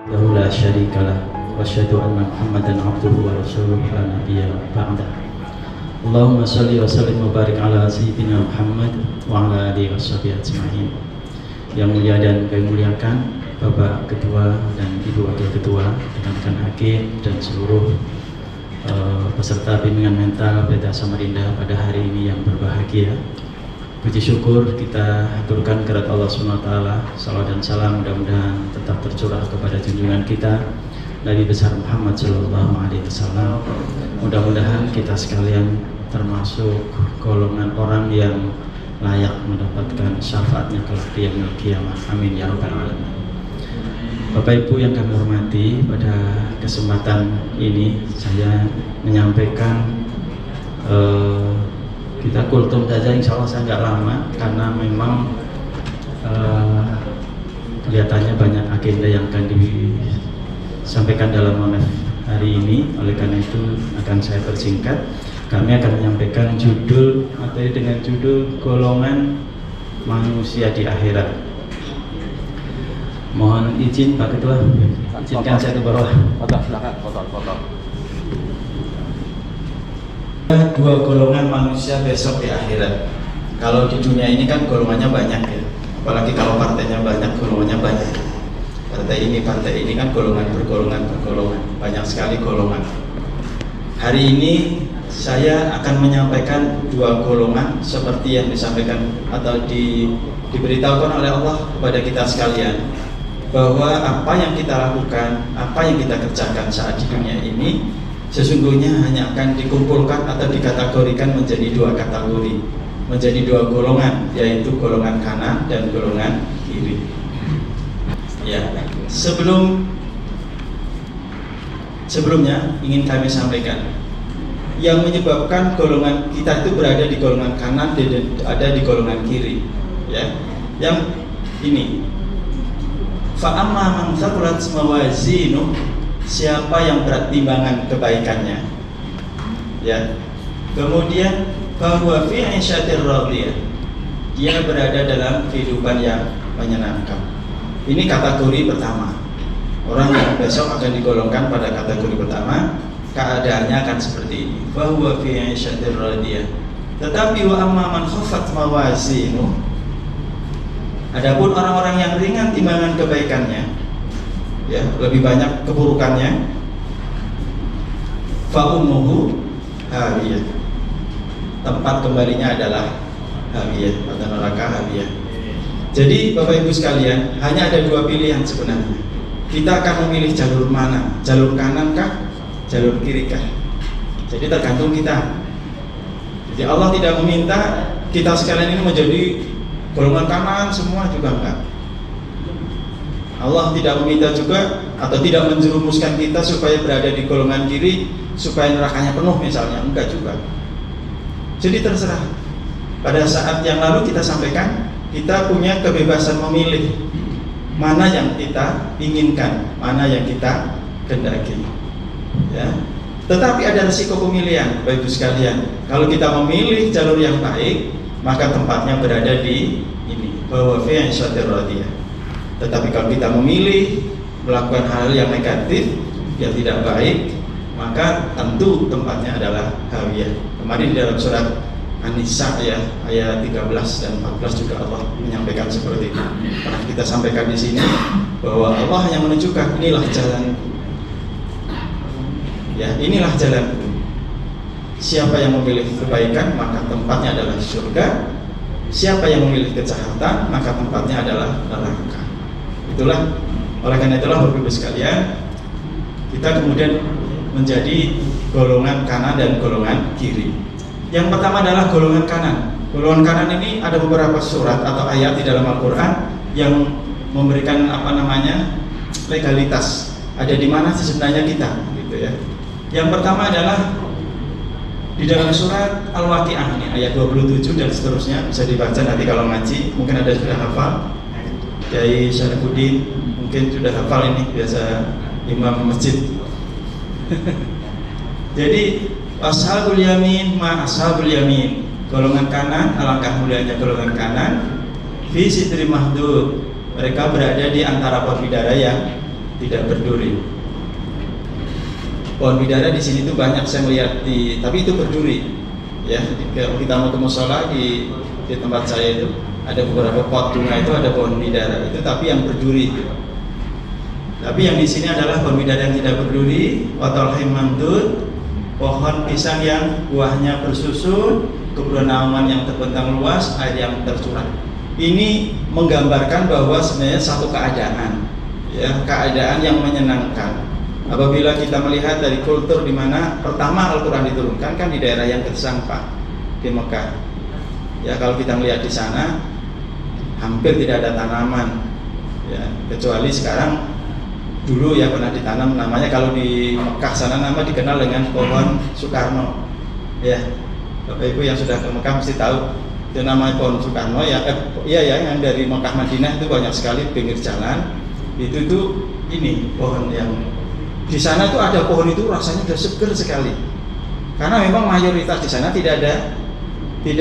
له لا شريك له وأشهد أن محمدا عبده ورسوله لا نبي بعده. اللهم صل وسلم وbarik ala sayyidina Muhammad wa ala alihi washabihi ajma'in. Yang mulia dan kami muliakan Bapak Ketua dan Ibu Wakil Ketua, rekan-rekan hakim dan seluruh peserta bimbingan mental Pelita Samarinda pada hari ini yang berbahagia. Puji syukur kita aturkan kepada Allah SWT. Salawat dan salam mudah-mudahan tetap tercurah kepada junjungan kita Nabi besar Muhammad SAW. Mudah-mudahan kita sekalian termasuk golongan orang yang layak mendapatkan syafaatnya kelak di yaumil qiyamah. Amin ya rabbal alamin. Bapak Ibu yang kami hormati, pada kesempatan ini saya menyampaikan kita kultum saja, insya Allah saya nggak lama karena memang kelihatannya banyak agenda yang akan disampaikan dalam monet hari ini. Oleh karena itu akan saya persingkat. Kami akan menyampaikan judul materi dengan judul golongan manusia di akhirat. Mohon izin Pak Ketua, izinkan saya ke bawah. Foto. Dua golongan manusia besok di akhirat. Kalau di dunia ini kan golongannya banyak ya, apalagi kalau partainya banyak, golongannya banyak. Partai ini kan golongan bergolongan, banyak sekali golongan. Hari ini saya akan menyampaikan dua golongan seperti yang disampaikan atau diberitahukan oleh Allah kepada kita sekalian, bahwa apa yang kita lakukan, apa yang kita kerjakan saat di dunia ini sesungguhnya hanya akan dikumpulkan atau dikategorikan menjadi dua kategori, menjadi dua golongan, yaitu golongan kanan dan golongan kiri. Ya, sebelumnya ingin kami sampaikan, yang menyebabkan golongan kita itu berada di golongan kanan dan ada di golongan kiri, ya. Yang ini, fa'amma man thaqulat mawazinu, siapa yang berat timbangan kebaikannya, ya. Kemudian bahwa fi 'isyatir radiyah, dia berada dalam kehidupan yang menyenangkan. Ini kategori pertama. Orang yang besok akan digolongkan pada kategori pertama, keadaannya akan seperti ini. Bahwa fi 'isyatir radiyah. Tetapi wa amma man khaffat mawazinu, adapun orang-orang yang ringan timbangan kebaikannya, ya, lebih banyak keburukannya, fa ummuhu hawiyah, tempat kembalinya adalah hawiyah atau neraka hawiyah. Jadi Bapak Ibu sekalian, hanya ada dua pilihan sebenarnya. Kita akan memilih jalur mana? Jalur kanan kah? Jalur kiri kah? Jadi tergantung kita. Jadi Allah tidak meminta kita sekalian ini menjadi golongan kanan semua, juga enggak. Allah tidak meminta juga atau tidak menjerumuskan kita supaya berada di golongan kiri supaya nerakanya penuh misalnya, enggak juga. Jadi terserah. Pada saat yang lalu kita sampaikan, kita punya kebebasan memilih mana yang kita inginkan, mana yang kita kehendaki, ya. Tetapi ada risiko pemilihan, Bapak Ibu sekalian. Kalau kita memilih jalur yang baik, maka tempatnya berada di ini, bahwa fi 'isyatir radiyah. Tetapi kalau kita memilih melakukan hal yang negatif, yang tidak baik, maka tentu tempatnya adalah hawiyah. Kemarin di dalam surat An-Nisa ya, ayat 13 dan 14 juga Allah menyampaikan seperti itu. Pernah kita sampaikan di sini bahwa Allah yang menunjukkan inilah jalanku. Ya, inilah jalanku. Siapa yang memilih kebaikan, maka tempatnya adalah surga. Siapa yang memilih kejahatan, maka tempatnya adalah neraka. Itulah, oleh karena itulah Bapak Ibu sekalian, kita kemudian menjadi golongan kanan dan golongan kiri. Yang pertama adalah golongan kanan. Golongan kanan ini ada beberapa surat atau ayat di dalam Al-Quran yang memberikan legalitas. Ada di mana sih sebenarnya kita, gitu ya. Yang pertama adalah di dalam surat Al-Waqi'ah ini ayat 27 dan seterusnya, bisa dibaca nanti kalau ngaji. Mungkin ada sudah hafal. Kiai Syarifuddin mungkin sudah hafal ini, biasa imam masjid. Jadi ashabul yamin ma ashabul yamin, golongan kanan, alangkah mulianya golongan kanan, fi sidri mahdud, mereka berada di antara pohon bidara yang tidak berduri. Pohon bidara di sini tuh banyak saya melihat tapi itu berduri. Ya, kalau kita mau ke musola di tempat saya itu ada beberapa pot bunga itu ada pohon bidara itu, tapi yang berduri. Tapi yang di sini adalah pohon bidara yang tidak berduri, watolhim mamdud, pohon pisang yang buahnya bersusun, kebernaungan yang terbentang luas, air yang tercurah. Ini menggambarkan bahwa sebenarnya satu keadaan, ya, keadaan yang menyenangkan. Apabila kita melihat dari kultur di mana pertama Al-Quran diturunkan kan di daerah yang gersang Pak, di Mekah. Ya, kalau kita melihat di sana hampir tidak ada tanaman, ya, kecuali sekarang. Dulu ya pernah ditanam, namanya kalau di Mekah sana nama dikenal dengan pohon Soekarno. Ya, Bapak Ibu yang sudah ke Mekah mesti tahu itu namanya pohon Soekarno ya. Yang dari Mekah Madinah itu banyak sekali pinggir jalan. Itu tuh ini pohon yang di sana tuh ada pohon itu rasanya udah seger sekali. Karena memang mayoritas di sana tidak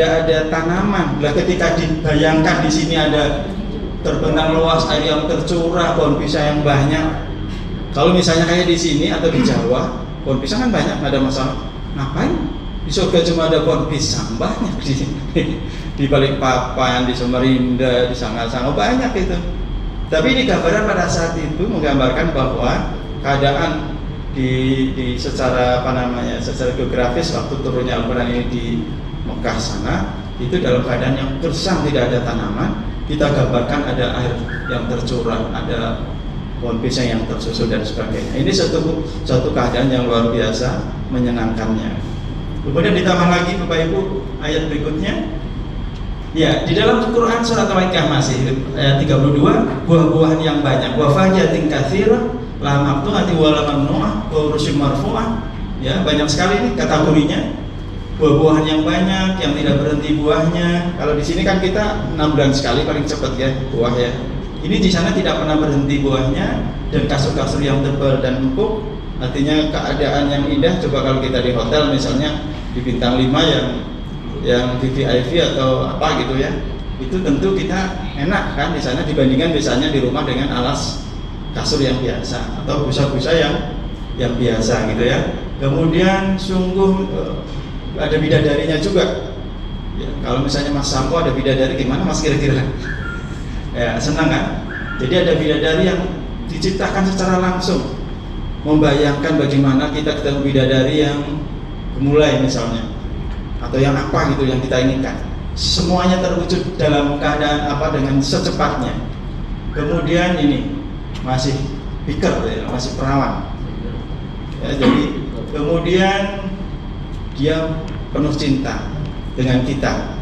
ada tanaman. Lah ketika dibayangkan di sini ada terbentang luas, air yang tercurah, pohon pisang yang banyak. Kalau misalnya kayak di sini atau di Jawa, pohon pisang kan banyak, nggak ada masalah. Ngapain? Di surga cuma ada pohon pisang banyak di Balikpapan, di Samarinda, di Sanga-Sanga banyak itu. Tapi ini gambaran pada saat itu menggambarkan bahwa keadaan di secara secara geografis waktu turunnya Al-Quran ini di Mekah sana itu dalam keadaan yang gersang, tidak ada tanaman. Kita gambarkan ada air yang tercurah, ada pohon pisang yang tersusun dan sebagainya. Ini satu keadaan yang luar biasa menyenangkannya. Kemudian ditambah lagi Bapak Ibu ayat berikutnya. Ya, di dalam Quran surat Al-Ma'idah masih ayat 32, buah-buahan yang banyak, wa fajatin katsirah, la maqtu'ati wa la mamnu'ah, wa urusyin marfu'ah. Ya, banyak sekali ini kategorinya. Buah-buahan yang banyak, yang tidak berhenti buahnya. Kalau di sini kan kita 6 bulan sekali paling cepat ya buah ya. Ini di sana tidak pernah berhenti buahnya, dan kasur-kasur yang tebal dan empuk. Artinya keadaan yang indah. Coba kalau kita di hotel misalnya di bintang 5 yang VVIP atau apa gitu ya, itu tentu kita enak kan di sana dibandingkan misalnya di rumah dengan alas kasur yang biasa atau busa-busa yang biasa gitu ya. Kemudian sungguh ada bidadarinya juga. Ya, kalau misalnya Mas Sampo ada bidadari gimana Mas kira-kira? Ya, senang kan? Jadi ada bidadari yang diciptakan secara langsung, membayangkan bagaimana kita ketemu bidadari yang gemulai misalnya, atau yang apa gitu yang kita inginkan. Semuanya terwujud dalam keadaan dengan secepatnya. Kemudian ini masih pikir ya, masih perawan. Ya, jadi kemudian dia penuh cinta dengan kita.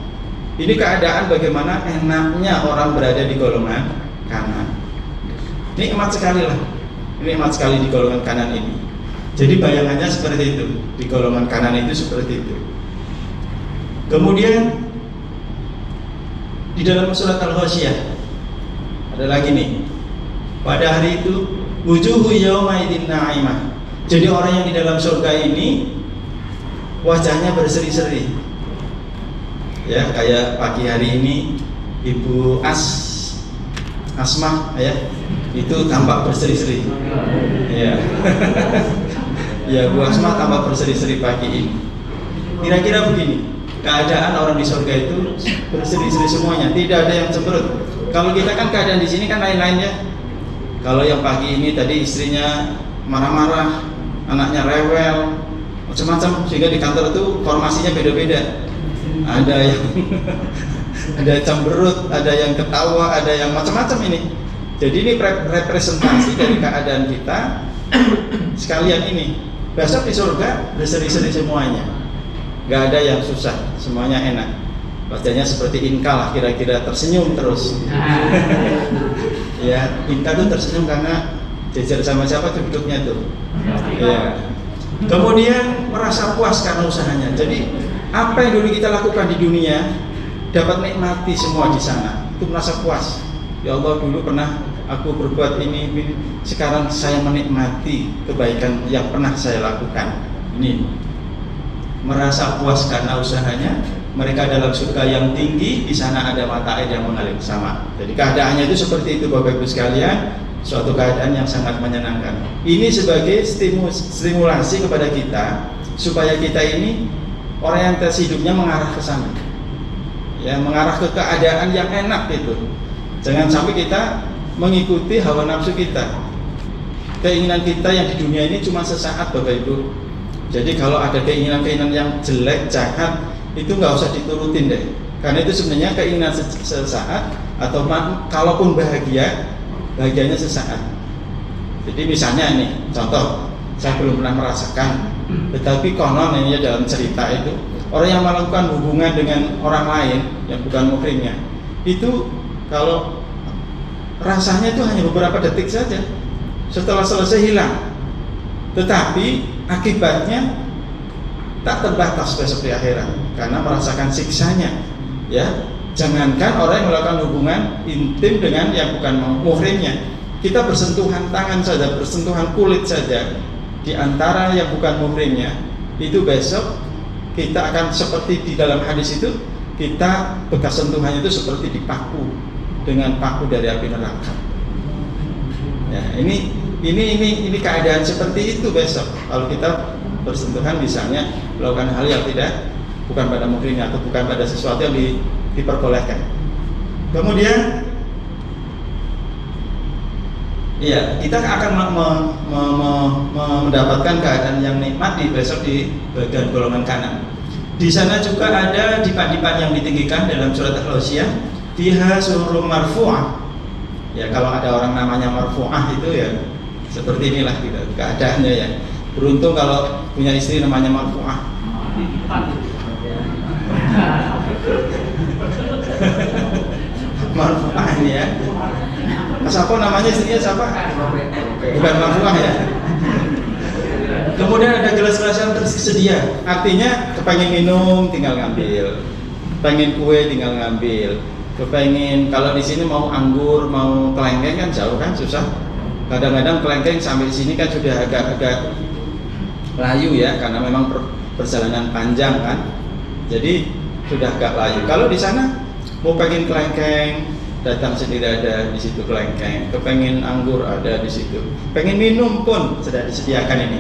Ini keadaan bagaimana enaknya orang berada di golongan kanan. Nikmat sekali lah, nikmat sekali di golongan kanan ini. Jadi bayangannya seperti itu, di golongan kanan itu seperti itu. Kemudian di dalam surat Al-Ghasyiyah ada lagi nih. Pada hari itu wujuhu yauma idzin na'imah. Jadi orang yang di dalam surga ini wajahnya berseri-seri. Ya, kayak pagi hari ini Ibu Asmah ya, itu tampak berseri-seri. Ya. Ya, Bu Asmah tampak berseri-seri pagi ini. Kira-kira begini, keadaan orang di surga itu berseri-seri semuanya, tidak ada yang cemberut. Kalau kita kan keadaan di sini kan lain-lain ya. Kalau yang pagi ini tadi istrinya marah-marah, anaknya rewel, macam-macam, sehingga di kantor itu formasinya beda-beda. Ada yang ada cemberut, ada yang ketawa, ada yang macam-macam ini. Jadi ini representasi dari keadaan kita sekalian ini. Besok di surga berseri-seri semuanya, gak ada yang susah, semuanya enak. Wajahnya seperti Inka lah kira-kira, tersenyum terus. Ya, Inka tuh tersenyum karena jejer sama siapa tuh duduknya tuh. Ya. Kemudian merasa puas karena usahanya. Jadi apa yang dulu kita lakukan di dunia dapat nikmati semua di sana, itu merasa puas. Ya Allah, dulu pernah aku berbuat ini, sekarang saya menikmati kebaikan yang pernah saya lakukan. Ini merasa puas karena usahanya. Mereka dalam surga yang tinggi, di sana ada mata air yang mengalir sama. Jadi keadaannya itu seperti itu Bapak Ibu sekalian. suatu keadaan yang sangat menyenangkan. Ini sebagai stimulasi kepada kita supaya kita ini orientasi hidupnya mengarah ke sana, ya, mengarah ke keadaan yang enak itu. Jangan sampai kita mengikuti hawa nafsu kita. Keinginan kita yang di dunia ini cuma sesaat, Bapak Ibu. Jadi kalau ada keinginan-keinginan yang jelek, jahat, itu nggak usah diturutin deh. Karena itu sebenarnya keinginan sesaat, atau kalaupun bahagianya sesaat. Jadi misalnya ini, contoh, saya belum pernah merasakan, tetapi konon ini dalam cerita itu, orang yang melakukan hubungan dengan orang lain yang bukan muhrimnya, itu kalau rasanya itu hanya beberapa detik saja, setelah selesai hilang. Tetapi akibatnya tak terbatas besok di akhirat, karena merasakan siksanya. Ya, jangankan orang yang melakukan hubungan intim dengan yang bukan muhrimnya, kita bersentuhan tangan saja, bersentuhan kulit saja di antara yang bukan muhrimnya, itu besok kita akan seperti di dalam hadis itu, kita bekas sentuhannya itu seperti dipaku dengan paku dari api neraka. Ya, ini keadaan seperti itu besok kalau kita bersentuhan, misalnya melakukan hal yang bukan pada muhrimnya atau bukan pada sesuatu yang diperbolehkan. Kemudian ya, kita akan mendapatkan keadaan yang nikmat di besok di bagian golongan kanan. Di sana juga ada dipan-dipan yang ditinggikan dalam surat Al-Ghasyiyah, fiha sururun marfu'ah. Ya, kalau ada orang namanya marfu'ah itu ya seperti inilah gitu keadaannya ya. Beruntung kalau punya istri namanya marfu'ah. Marfu'ah ini ya. Siapa namanya istrinya siapa? Bukan marfu'ah ya. Kemudian ada gelas-gelas yang tersedia. Artinya kepengen minum tinggal ngambil, pengen kue tinggal ngambil, kepengen, kalau di sini mau anggur, mau kelengkeng kan jauh kan susah. Kadang-kadang kelengkeng sampai di sini kan sudah agak-agak layu ya, karena memang perjalanan panjang kan. Jadi sudah agak layu. Kalau di sana mau pengen kelengkeng, datang sendiri ada di situ kelengkeng. Kepengen anggur ada di situ. Pengen minum pun sudah disediakan ini.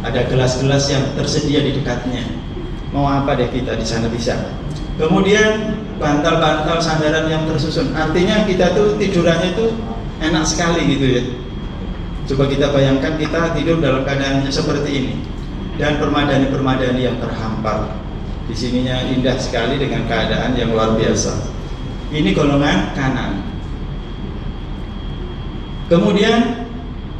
Ada gelas-gelas yang tersedia di dekatnya. Mau apa deh kita di sana bisa. Kemudian bantal-bantal sandaran yang tersusun. Artinya kita tuh tidurannya itu enak sekali gitu ya. Coba kita bayangkan kita tidur dalam keadaan seperti ini, dan permadani-permadani yang terhampar. Di sininya indah sekali dengan keadaan yang luar biasa. Ini golongan kanan. Kemudian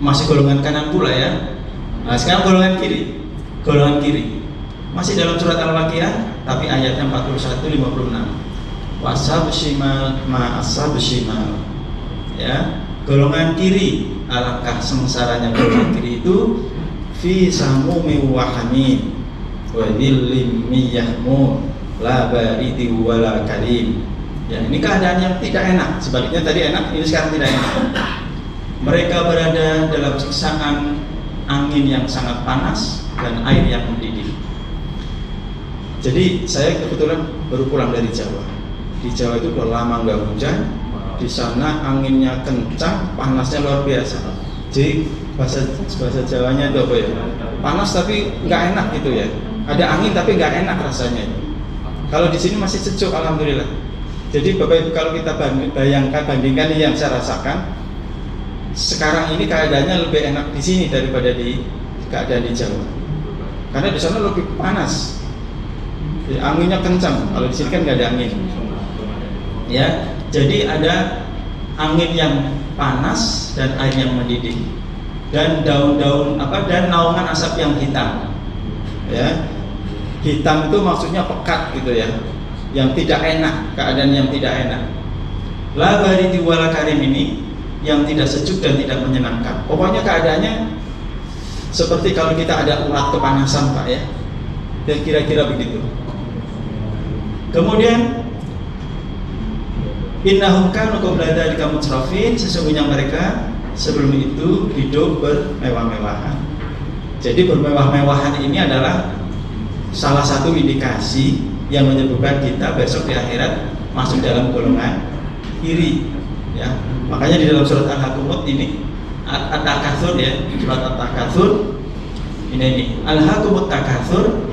masih golongan kanan pula ya. Nah, sekarang golongan kiri. Golongan kiri masih dalam surat Al-Waqiah, tapi ayatnya 41-56. Wasab shimal ma'asab shimal. Ya, golongan kiri, alangkah sengsaranya golongan kiri itu, fi samumi wa hamim wa dhillim miyahmun la baridi wala karim. Ya, ini keadaan yang tidak enak. Sebaliknya tadi enak, ini sekarang tidak enak. Mereka berada dalam siksaan angin yang sangat panas dan air yang mendidih. Jadi saya kebetulan baru pulang dari Jawa. Di Jawa itu udah lama nggak hujan. Di sana anginnya kencang, panasnya luar biasa. Jadi bahasa Jawanya itu apa ya? Panas tapi nggak enak gitu ya. Ada angin tapi nggak enak rasanya. Kalau di sini masih sejuk, alhamdulillah. Jadi Bapak Ibu, kalau kita bandingkan yang saya rasakan sekarang ini, keadaannya lebih enak di sini daripada di keadaan di Jawa. Karena di sana lebih panas. Jadi, anginnya kencang. Kalau di sini kan nggak ada angin. Ya, jadi ada angin yang panas dan air yang mendidih, dan daun-daun dan naungan asap yang hitam. Ya, hitam itu maksudnya pekat gitu ya, yang tidak enak, keadaan yang tidak enak. La baridi wala karim ini yang tidak sejuk dan tidak menyenangkan. Pokoknya keadaannya seperti kalau kita ada urat kepanasan, Pak ya. Dan kira-kira begitu. Kemudian innahum kanu qabla dzalika mutrafin, sesungguhnya mereka sebelum itu hidup bermewah-mewahan. Jadi bermewah-mewahan ini adalah salah satu indikasi yang menyebabkan kita besok di akhirat masuk dalam golongan kiri ya. Makanya di dalam surat Al-Haqqumut ini At-Takatsur ya, surat At-Takatsur. Ini alhaakumut takatsur,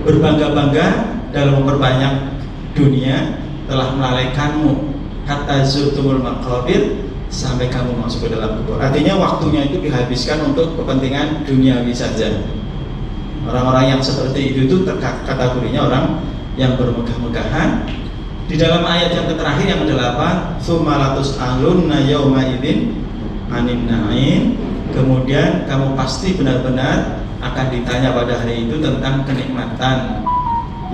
berbangga-bangga dalam memperbanyak dunia telah melalaikanmu hatta zurtumul maqabir, sampai kamu masuk ke dalam kubur. Artinya waktunya itu dihabiskan untuk kepentingan duniawi saja. Orang-orang yang seperti itu kategorinya orang yang bermegah-megahan. Di dalam ayat yang terakhir yang ke-8, tsumalatus alunna yauma idzin anin na'im, kemudian kamu pasti benar-benar akan ditanya pada hari itu tentang kenikmatan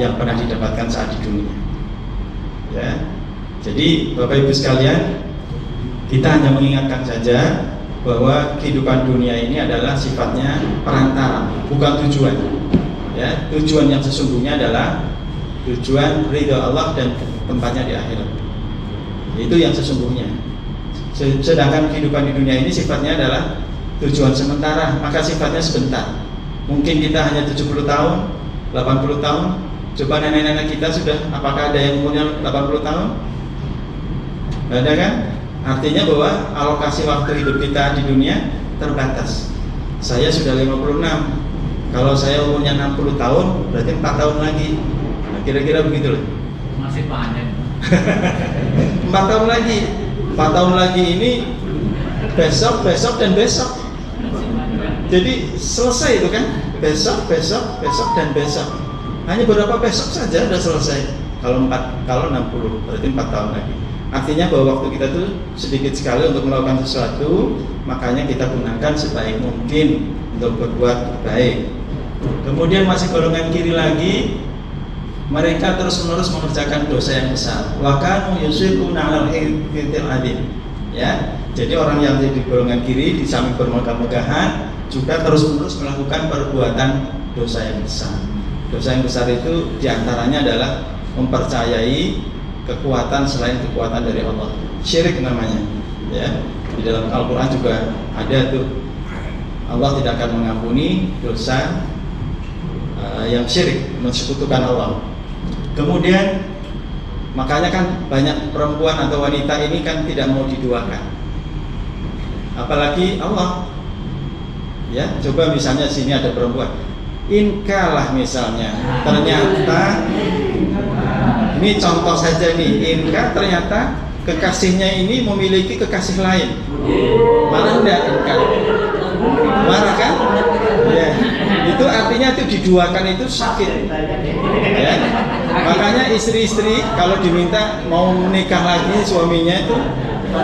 yang pernah didapatkan saat di dunia. Ya. Jadi Bapak Ibu sekalian, kita hanya mengingatkan saja bahwa kehidupan dunia ini adalah sifatnya perantara, bukan tujuan. Ya, tujuan yang sesungguhnya adalah tujuan ridha Allah dan tempatnya di akhirat. Itu yang sesungguhnya. Sedangkan kehidupan di dunia ini sifatnya adalah tujuan sementara, maka sifatnya sebentar. Mungkin kita hanya 70 tahun, 80 tahun. Coba nenek-nenek kita sudah, apakah ada yang umurnya 80 tahun? Tidak ada kan? Artinya bahwa alokasi waktu hidup kita di dunia terbatas. Saya sudah 56. Kalau saya umurnya 60 tahun, berarti 4 tahun lagi. Nah, kira-kira begitu loh. Masih panjang. 4 tahun lagi. 4 tahun lagi ini besok, dan besok. Jadi selesai itu kan? Besok, dan besok. Hanya beberapa besok saja sudah selesai. Kalau 60, berarti 4 tahun lagi. Artinya bahwa waktu kita tuh sedikit sekali untuk melakukan sesuatu, makanya kita gunakan sebaik mungkin untuk berbuat baik. Kemudian masih golongan kiri lagi, mereka terus-menerus mengerjakan dosa yang besar. Wa kanu yusiruna 'alal hirtil adim. Ya, jadi orang yang di golongan kiri di samping bermegah-megahan juga terus-menerus melakukan perbuatan dosa yang besar. Dosa yang besar itu diantaranya adalah mempercayai kekuatan selain kekuatan dari Allah. Syirik namanya. Ya, di dalam Al-Quran juga ada tuh. Allah tidak akan mengampuni dosa yang syirik, mensekutukan Allah. Kemudian makanya kan banyak perempuan atau wanita ini kan tidak mau diduakan. Apalagi Allah. Ya, coba misalnya sini ada perempuan. Inkalah misalnya, ternyata ini contoh saja nih, Inka ternyata kekasihnya ini memiliki kekasih lain. Marah enggak Inka? Marah kan? Ya. Itu artinya itu diduakan itu sakit. Ya. Makanya istri-istri kalau diminta mau menikah lagi suaminya itu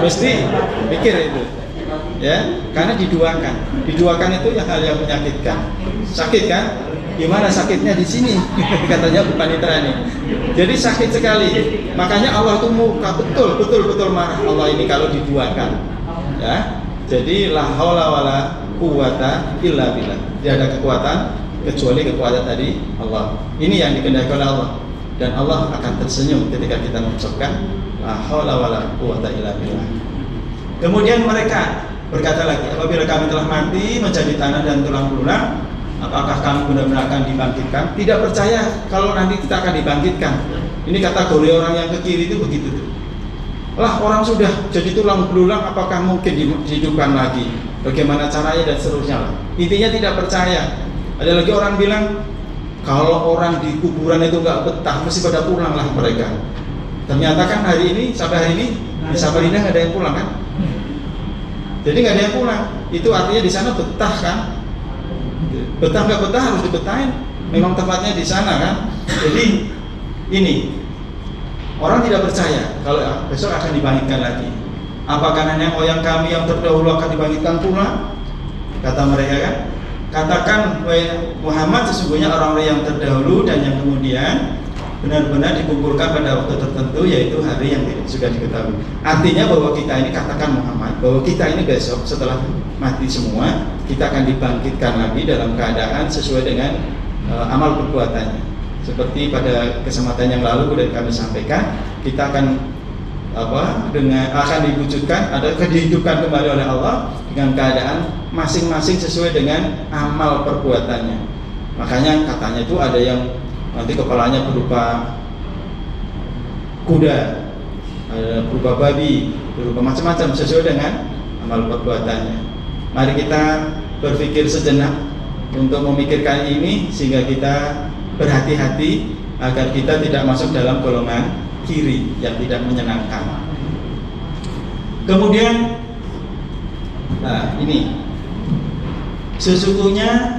mesti pikir itu. Ya, karena diduakan. Diduakan itu hal yang menyakitkan. Sakit kan? Gimana sakitnya di sini? Katanya Bu Panitra nih. Jadi sakit sekali. Makanya Allah itu muka betul marah Allah ini kalau diduakan. Ya. Jadi la haula wala quwata illa billah. Tidak ada kekuatan kecuali kekuatan tadi Allah. Ini yang dikehendaki oleh Allah. Dan Allah akan tersenyum ketika kita mengucapkan la haula wala quwata illa billah. Kemudian mereka berkata lagi, apabila kami telah mati menjadi tanah dan tulang belulang, apakah kami benar-benar akan dibangkitkan? Tidak percaya kalau nanti kita akan dibangkitkan. Ini kategori orang yang ke kiri itu begitu tuh. Lah orang sudah jadi tulang belulang, apakah mungkin dihidupkan lagi? Bagaimana caranya dan seterusnya lah. Intinya tidak percaya. Ada lagi orang bilang kalau orang di kuburan itu nggak betah, mesti pada pulang lah mereka. Ternyata kan hari ini sampai hari ini di Samarinda nggak ada yang pulang kan? Jadi nggak ada yang pulang. Itu artinya di sana betah kan? Betah nggak betah harus dibetahin. Memang tempatnya di sana kan. Jadi ini orang tidak percaya kalau besok akan dibangkitkan lagi. Apakah nenek moyang kami yang terdahulu akan dibangkitkan pula? Kata mereka kan. Katakan Muhammad sesungguhnya orang-orang yang terdahulu dan yang kemudian benar-benar dikumpulkan pada waktu tertentu, yaitu hari yang sudah diketahui. Artinya bahwa kita ini, katakan Muhammad, bahwa kita ini besok setelah mati semua, kita akan dibangkitkan lagi dalam keadaan sesuai dengan amal perbuatannya. Seperti pada kesempatan yang lalu sudah kami sampaikan, kita akan akan diwujudkan, ada dihidupkan kembali oleh Allah dengan keadaan masing-masing sesuai dengan amal perbuatannya. Makanya katanya itu ada yang nanti kepalanya berupa kuda, berupa babi, berupa macam-macam sesuai dengan amal perbuatannya. Mari kita berpikir sejenak untuk memikirkan ini sehingga kita berhati-hati agar kita tidak masuk dalam golongan kiri yang tidak menyenangkan. Kemudian, nah ini sesungguhnya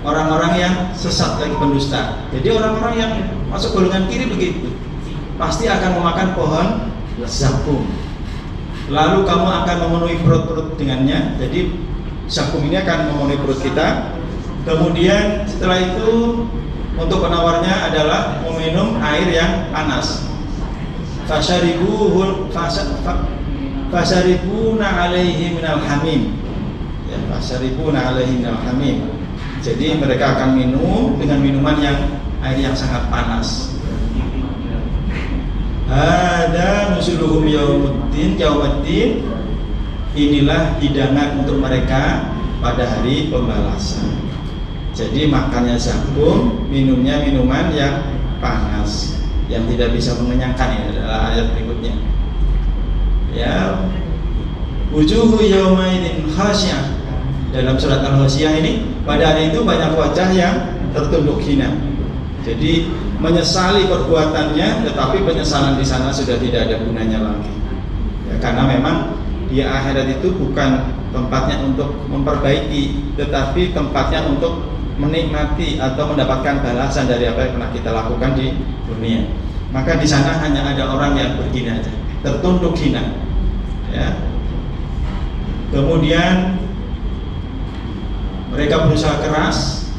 orang-orang yang sesat lagi pendusta. Jadi orang-orang yang masuk golongan kiri begitu, pasti akan memakan pohon zakum. Lalu kamu akan memenuhi perut-perut dengannya. Jadi zakum ini akan memenuhi perut kita. Kemudian setelah itu untuk penawarnya adalah meminum air yang panas. Fasharibuna alaihi minal hamim. Ya, fasharibuna alaihi minal hamim. Jadi mereka akan minum dengan minuman yang air yang sangat panas. Ada nusuluhum yaumiddin. Inilah hidangan untuk mereka pada hari pembalasan. Jadi makannya zakum, minumnya minuman yang panas, yang tidak bisa mengenyangkan. Ini adalah ayat berikutnya. Ya, wujuhu yaumaidin khasyah. Dalam surat Al-Ghasyiyah ini, pada hari itu banyak wajah yang tertunduk hina. Jadi menyesali perbuatannya, tetapi penyesalan di sana sudah tidak ada gunanya lagi. Ya, karena memang di akhirat itu bukan tempatnya untuk memperbaiki, tetapi tempatnya untuk menikmati atau mendapatkan balasan dari apa yang pernah kita lakukan di dunia. Maka di sana hanya ada orang yang berhina aja, tertunduk hina. Ya. Kemudian mereka berusaha keras,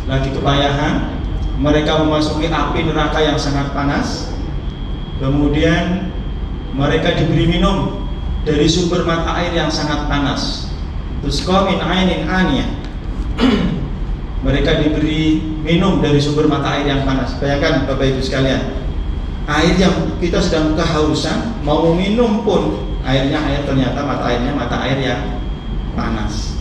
lagi kepayahan. Mereka memasuki api neraka yang sangat panas. Kemudian mereka diberi minum dari sumber mata air yang sangat panas. Tusqa min ainin aniyah. Mereka diberi minum dari sumber mata air yang panas. Bayangkan Bapak Ibu sekalian, air yang kita sedang kehausan, mau minum pun airnya ternyata mata air yang panas.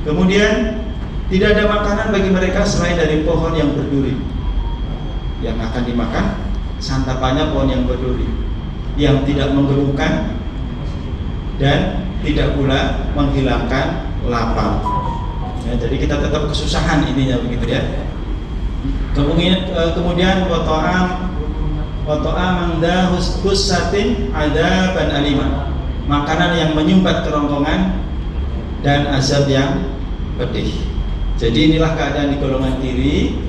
Kemudian tidak ada makanan bagi mereka selain dari pohon yang berduri. Yang akan dimakan santapannya pohon yang berduri, yang tidak menggemukkan dan tidak pula menghilangkan lapar. Ya, jadi kita tetap kesusahan intinya begitu ya. Kemudian wata'am hussatin adaban alima. Makanan yang menyumbat kerongkongan dan azab yang pedih. Jadi inilah keadaan di golongan kiri.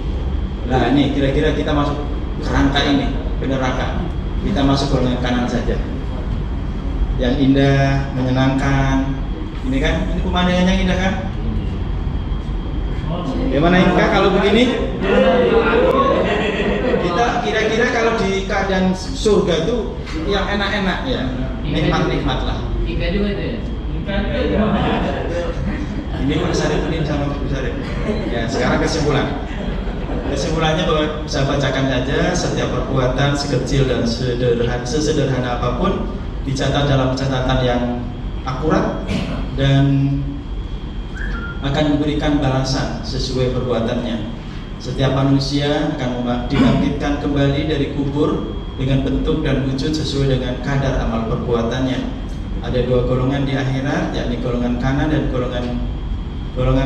Nah ini kira-kira kita masuk kerangka ini, ke neraka. Kita masuk golongan kanan saja, yang indah, menyenangkan. Ini kan, ini pemandangannya yang indah kan? Bagaimana Inka kalau begini? Kita kira-kira kalau di keadaan surga itu yang enak-enak ya, nikmat-nikmat lah. Ika juga itu ya? Ini Pak Sarif ini sama Bu Sarif. Ya, sekarang kesimpulan. Kesimpulannya bahwa saya bacakan saja, setiap perbuatan sekecil dan sesederhana apapun dicatat dalam catatan yang akurat dan akan memberikan balasan sesuai perbuatannya. Setiap manusia akan dibangkitkan kembali dari kubur dengan bentuk dan wujud sesuai dengan kadar amal perbuatannya. Ada dua golongan di akhirat, yakni golongan kanan dan golongan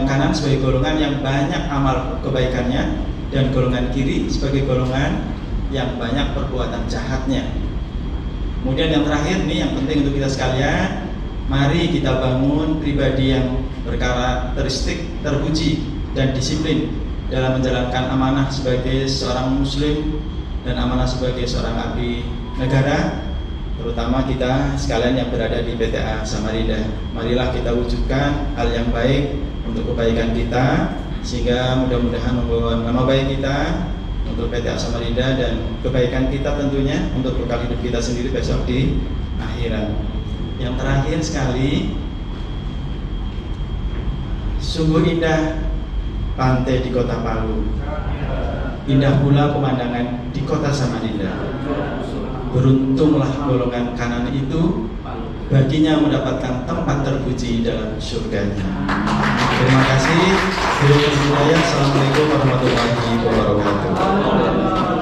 kanan sebagai golongan yang banyak amal kebaikannya, dan golongan kiri sebagai golongan yang banyak perbuatan jahatnya. Kemudian yang terakhir nih yang penting untuk kita sekalian, mari kita bangun pribadi yang berkarakteristik terpuji dan disiplin dalam menjalankan amanah sebagai seorang muslim dan amanah sebagai seorang abdi negara, terutama kita sekalian yang berada di PTA Samarinda. Marilah kita wujudkan hal yang baik untuk kebaikan kita, sehingga mudah-mudahan membawa nama baik kita untuk PTA Samarinda dan kebaikan kita tentunya untuk bekal hidup kita sendiri besok di akhirat. Yang terakhir sekali, sungguh indah pantai di kota Palu, indah pula pemandangan di kota Samarinda. Beruntunglah golongan kanan itu, baginya mendapatkan tempat terpuji dalam surganya. Terima kasih. Assalamualaikum warahmatullahi wabarakatuh.